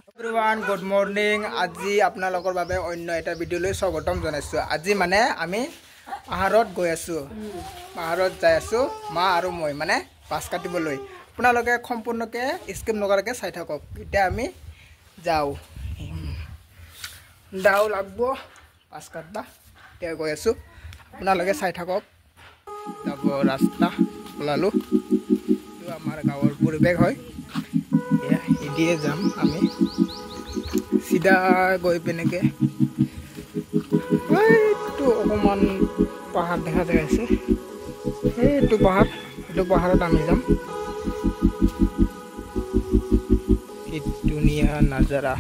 Everyone good morning আজি আপোনালোকৰ বাবে অন্য এটা ভিডিঅ'লৈ স্বাগতম জনাইছোঁ। আজি মানে আমি পাহাৰত গৈ আছোঁ, পাহাৰত যাই আছোঁ মা আৰু মই মানে পাছ কাটিবলৈ। আপোনালোকে সম্পূৰ্ণকৈ স্কিপ নকৰাকৈ চাই থাকক। এতিয়া আমি যাওঁ, দাও লাগব পাছ কাটবা, এতিয়া গৈ আছোঁ, আপোনালোকে চাই থাকক। যাব ৰাস্তা ওলালোঁ, এইটো আমাৰ গাঁৱৰ পৰিৱেশ হয়, এদিয়ে যাম আমি চিধা গৈ পিনেকে। এইটো অকণমান পাহাৰ দেখা যায় আছে, এইটো পাহাৰ, এইটো পাহাৰত আমি যাম। কি ধুনীয়া নাজাৰা,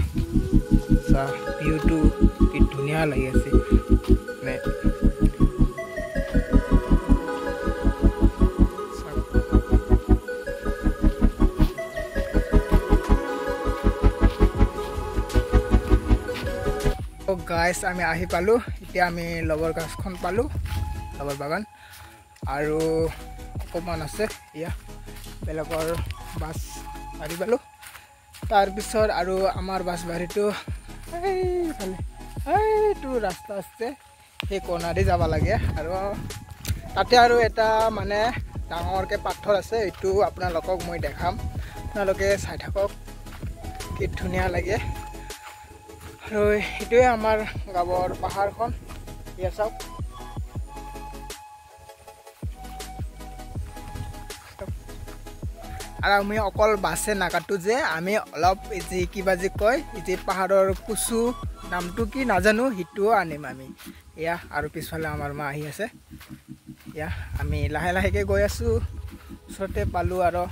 চাহ ভিউটো কি ধুনীয়া লাগি আছে মানে। গাইছ আমি আহি পালোঁ, এতিয়া আমি লবৰ গাছখন পালোঁ, লবৰ বাগান আৰু অকণমান আছে, এয়া বেলেগৰ বাছ বাঢ়ি পালোঁ। তাৰপিছত আৰু আমাৰ বাছ বাৰীটো এইফালে, এইটো ৰাস্তা আছে, সেই কণাদি যাব লাগে। আৰু তাতে আৰু এটা মানে ডাঙৰকৈ পাথৰ আছে, এইটো আপোনালোকক মই দেখাম, আপোনালোকে চাই থাকক, কি ধুনীয়া লাগে। আৰু এইটোৱে আমাৰ গাঁৱৰ পাহাৰখন, এয়া চাওক। আৰু আমি অকল বাছে নাকাটো যে, আমি অলপ যি কিবা যি কয়, যি পাহাৰৰ কুচু নামটো কি নাজানো, সেইটোও আনিম আমি। এয়া আৰু পিছফালে আমাৰ মা আহি আছে, এয়া আমি লাহে লাহেকৈ গৈ আছোঁ, ওচৰতে পালোঁ আৰু।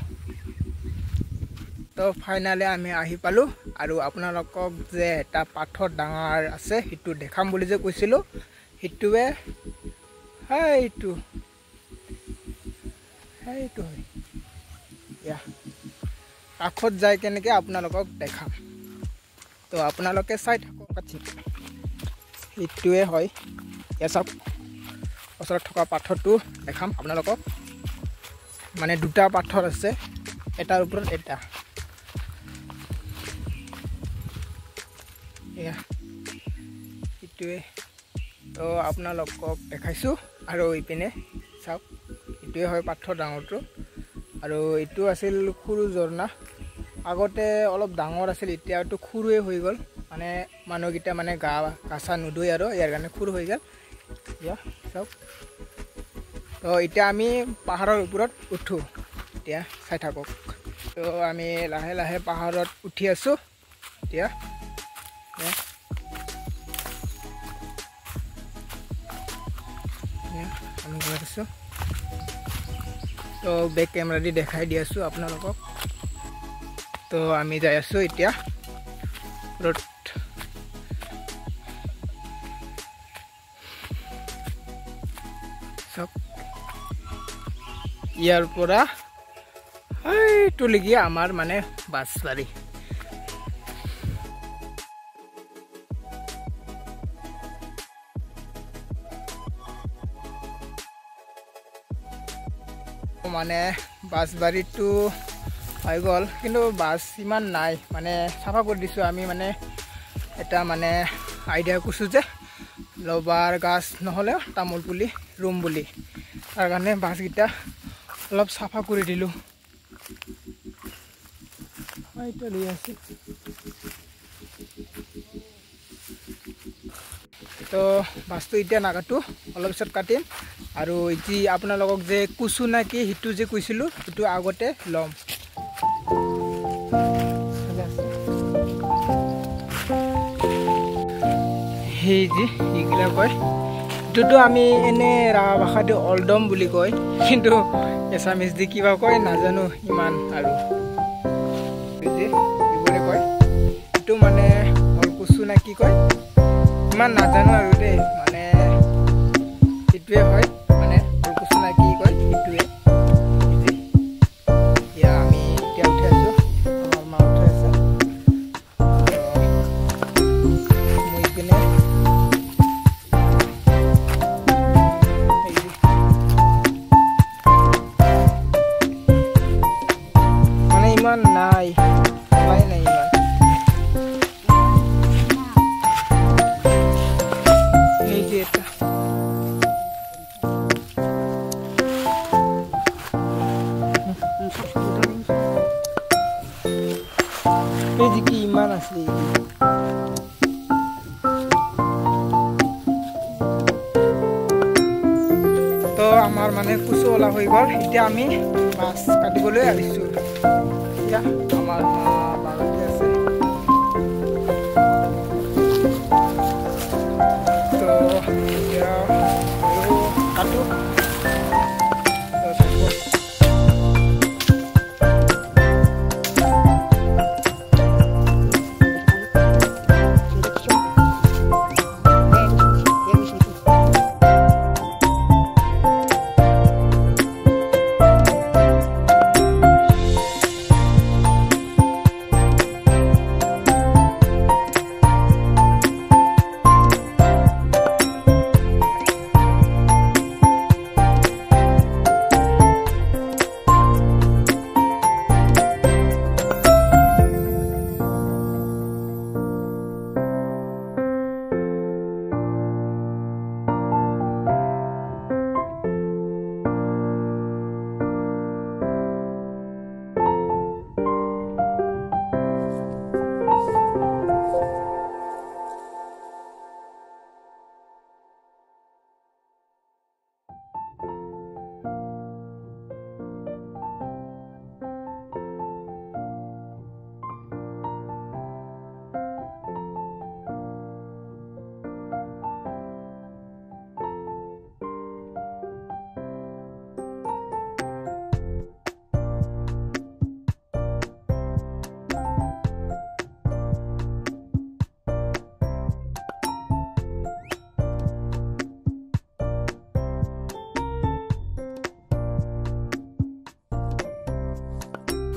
তো ফাইনেলি আমি আহি পালোঁ। আৰু আপোনালোকক যে এটা পাথৰ ডাঙৰ আছে সেইটো দেখাম বুলি যে কৈছিলোঁ, সেইটোৱে সেইটো সেইটো হয়। এয়া কাষত যাই কেনেকৈ আপোনালোকক দেখাম, তো আপোনালোকে চাই থাকক। সেইটোৱে হয়, এয়া চাওক, ওচৰত থকা পাথৰটো দেখাম আপোনালোকক। মানে দুটা পাথৰ আছে, এটাৰ ওপৰত এটা, এয়া সেইটোৱে। তো আপোনালোকক দেখাইছোঁ। আৰু ইপিনে চাওক, এইটোৱে হয় পাথৰ ডাঙৰটো। আৰু এইটো আছিল সৰু ঝৰ্ণা, আগতে অলপ ডাঙৰ আছিল, এতিয়াতো সৰুৱে হৈ গ'ল, মানে মানুহকেইটা মানে গা চা নুধুই আৰু ইয়াৰ কাৰণে সৰু হৈ গ'ল। এয়া চাওক। তো এতিয়া আমি পাহাৰৰ ওপৰত উঠোঁ, এতিয়া চাই থাকক। তো আমি লাহে লাহে পাহাৰত উঠি আছোঁ এতিয়া। আমি গৈ আছোঁ, তো বেক কেমেৰা দি দেখাই দি আছোঁ আপোনালোকক। তো আমি যাই আছোঁ এতিয়া ৰ'দ, চাওক ইয়াৰ পৰা এইটোলৈকে আমাৰ মানে বাছবাৰী। মানে বাছবাৰীটো হৈ গ'ল, কিন্তু বাছ ইমান নাই, মানে চাফা কৰি দিছোঁ আমি। মানে এটা মানে আইডিয়া কৰিছোঁ যে লবাৰ গাছ নহ'লেও তামোল পুলি ৰুম বুলি, তাৰ কাৰণে বাছকেইটা অলপ চাফা কৰি দিলোঁ। এইটো দি আছে, তো বাছটো এতিয়া নাকাটো, অলপ পিছত কাটিম। আৰু যি আপোনালোকক যে কুচু নে কি সেইটো যে কৈছিলোঁ, সেইটো আগতে ল'ম। সেই যে এইগিলা কয়, এইটোতো আমি এনেই ৰাভা ভাষাটো অলদম বুলি কয়, কিন্তু এছামিজ দি কিবা কয় নাজানো ইমান। আৰু এইবোৰে কয়, এইটো মানে কুচু নে কি কয় ইমান নাজানো আৰু দেই, মানে সেইটোৱে হয়, মানে কুচু নে কি কয় সেইটোৱে। এতিয়া আমি এতিয়া উঠি আছোঁ, আমাৰ মা উঠি আছে, মই পিনে আমাৰ মানে কুচু ওলা হৈ গ'ল এতিয়া আমি মাছ কাটিবলৈ আহিছোঁ এতিয়া আমাৰ বাগানতে আছে তো এতিয়া আৰু কাটো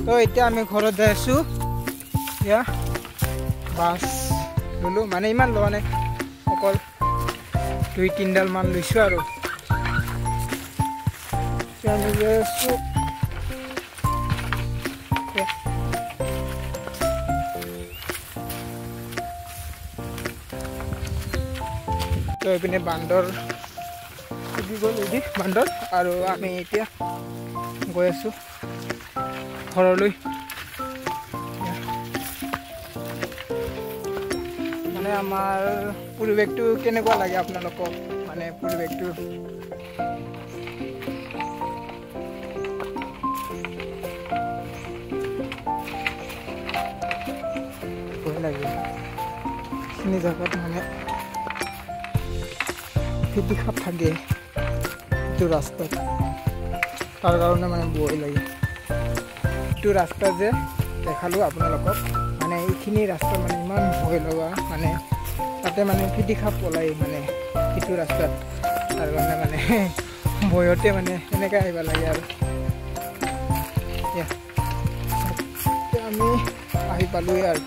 তো এতিয়া আমি ঘৰত যাই আছোঁ এতিয়া বাছ ল'লোঁ মানে ইমান লোৱা নাই অকল 2-3 ডাল মান লৈছোঁ আৰু এতিয়া আমি গৈ আছোঁ তো এইপিনে বান্দৰ উঠি গ'ল বান্দৰ আৰু আমি এতিয়া গৈ আছোঁ ঘৰলৈ মানে আমাৰ পৰিৱেশটো কেনেকুৱা লাগে আপোনালোকক মানে পৰিৱেশটো ভয় লাগে এইখিনি জেগাত মানে ফিটি সাপ থাকে এইটো ৰাস্তাত তাৰ কাৰণে মানে ভয় লাগে এইটো ৰাস্তা যে দেখালোঁ আপোনালোকক মানে এইখিনি ৰাস্তা মানে ইমান ভয় লগা মানে তাতে মানে ফিটি সাপ ওলাই মানে এইটো ৰাস্তাত তাৰ কাৰণে মানে ভয়তে মানে এনেকৈ আহিব লাগে আৰু আমি আহি পালোঁৱে আৰু